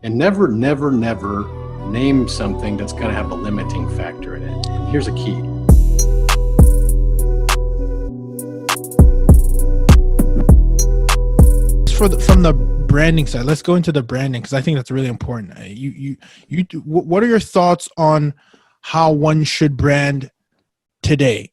And never, never, never name something that's going to have a limiting factor in it. And here's a key. From the branding side, let's go into the branding, because I think that's really important. What are your thoughts on how one should brand today?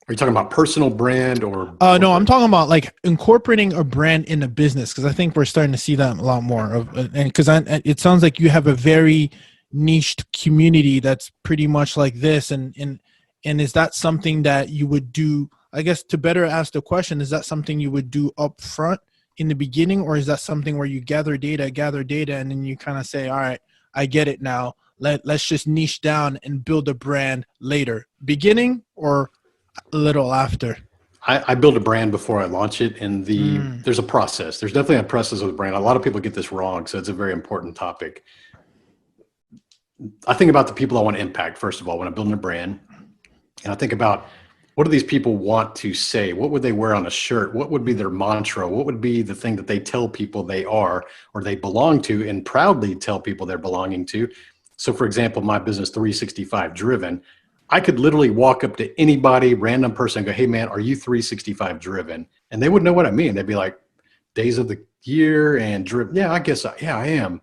Are you talking about personal brand or? No, I'm talking about like incorporating a brand in a business, because I think we're starting to see that a lot more. And because it sounds like you have a very niched community that's pretty much like this. And is that something that you would do? I guess to better ask the question, is that something you would do up front in the beginning, or is that something where you gather data, and then you kind of say, all right, I get it now. Let's just niche down and build a brand later, beginning or a little after? I build a brand before I launch it, and there's a process. There's definitely a process with a brand. A lot of people get this wrong, so it's a very important topic. I think about the people I want to impact, first of all, when I'm building a brand. And I think about, what do these people want to say? What would they wear on a shirt? What would be their mantra? What would be the thing that they tell people they are or they belong to and proudly tell people they're belonging to? So for example, my business, 365 Driven, I could literally walk up to anybody, random person, and go, hey man, are you 365 driven? And they would know what I mean. They'd be like, days of the year and driven. Yeah, I guess, yeah, I am.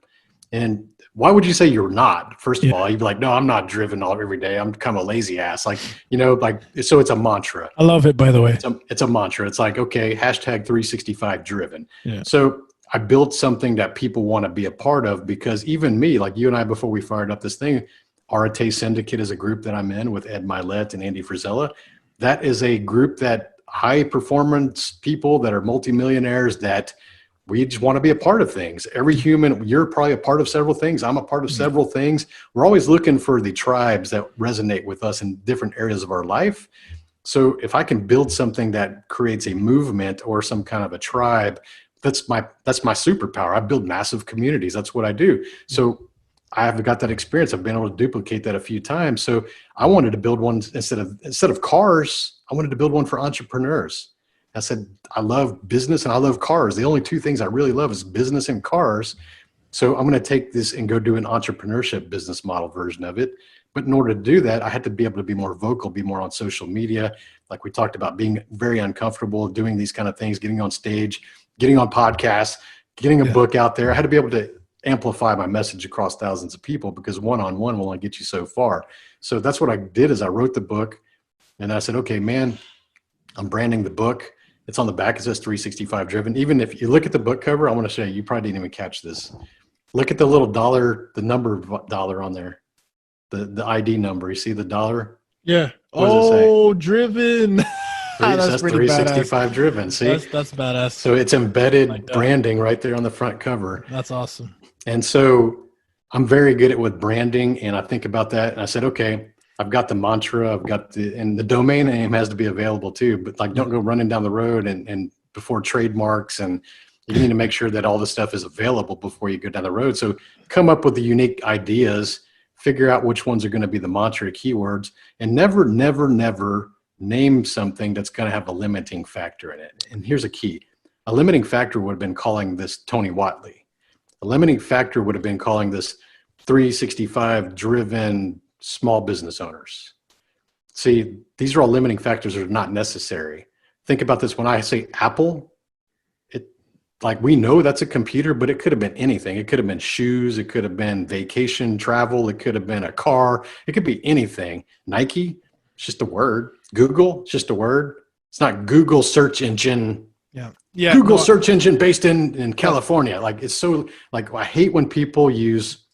And why would you say you're not? First of all, you'd be like, no, I'm not driven every day. I'm kind of a lazy ass. Like, so it's a mantra. I love it, by the way. It's a mantra. It's like, okay, hashtag 365 driven. Yeah. So I built something that people want to be a part of, because even me, like you and I, before we fired up this thing, Arate Syndicate is a group that I'm in with Ed Milet and Andy Frisella. That is a group that high performance people that are multimillionaires that we just want to be a part of things. Every human, you're probably a part of several things. I'm a part of several things. We're always looking for the tribes that resonate with us in different areas of our life. So if I can build something that creates a movement or some kind of a tribe, that's my superpower. I build massive communities. That's what I do. So I have got that experience. I've been able to duplicate that a few times. So I wanted to build one instead of cars. I wanted to build one for entrepreneurs. I said, I love business and I love cars. The only two things I really love is business and cars. So I'm going to take this and go do an entrepreneurship business model version of it. But in order to do that, I had to be able to be more vocal, be more on social media. Like we talked about, being very uncomfortable doing these kind of things, getting on stage, getting on podcasts, getting a book out there. I had to be able to amplify my message across thousands of people, because one-on-one will only get you so far. So that's what I did, is I wrote the book and I said, okay, man, I'm branding the book. It's on the back. It says 365 Driven. Even if you look at the book cover, I want to show you, you probably didn't even catch this. Look at the little dollar, the number of dollar on there, the ID number. You see the dollar? Yeah. What does it say? Oh, driven. That's 365 badass. Driven. See? That's badass. So it's embedded branding right there on the front cover. That's awesome. And so I'm very good at with branding, and I think about that. And I said, okay, I've got the mantra, and the domain name has to be available too, but like, don't go running down the road and before trademarks, and you need to make sure that all the stuff is available before you go down the road. So come up with the unique ideas, figure out which ones are going to be the mantra keywords, and never, never, never name something that's going to have a limiting factor in it. And here's a key. A limiting factor would have been calling this Tony Whatley. A limiting factor would have been calling this 365 Driven small business owners. See, these are all limiting factors that are not necessary. Think about this. When I say Apple, like, we know that's a computer, but it could have been anything. It could have been shoes. It could have been vacation, travel. It could have been a car. It could be anything. Nike, it's just a word. Google, it's just a word. It's not Google search engine. Yeah. Google search engine based in California. Like, it's so, like, I hate when people use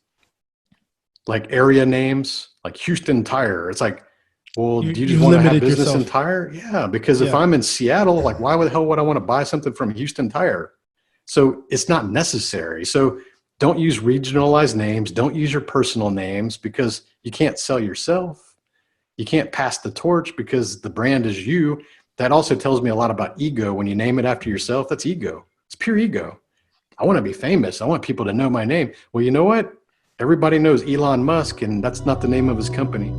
like area names, like Houston Tire. It's like, well, do you just want to have business in tire? Yeah, because if I'm in Seattle, like, why the hell would I want to buy something from Houston Tire? So it's not necessary. So don't use regionalized names. Don't use your personal names, because you can't sell yourself. You can't pass the torch because the brand is you. That also tells me a lot about ego. When you name it after yourself, that's ego. It's pure ego. I want to be famous. I want people to know my name. Well, you know what? Everybody knows Elon Musk, and that's not the name of his company.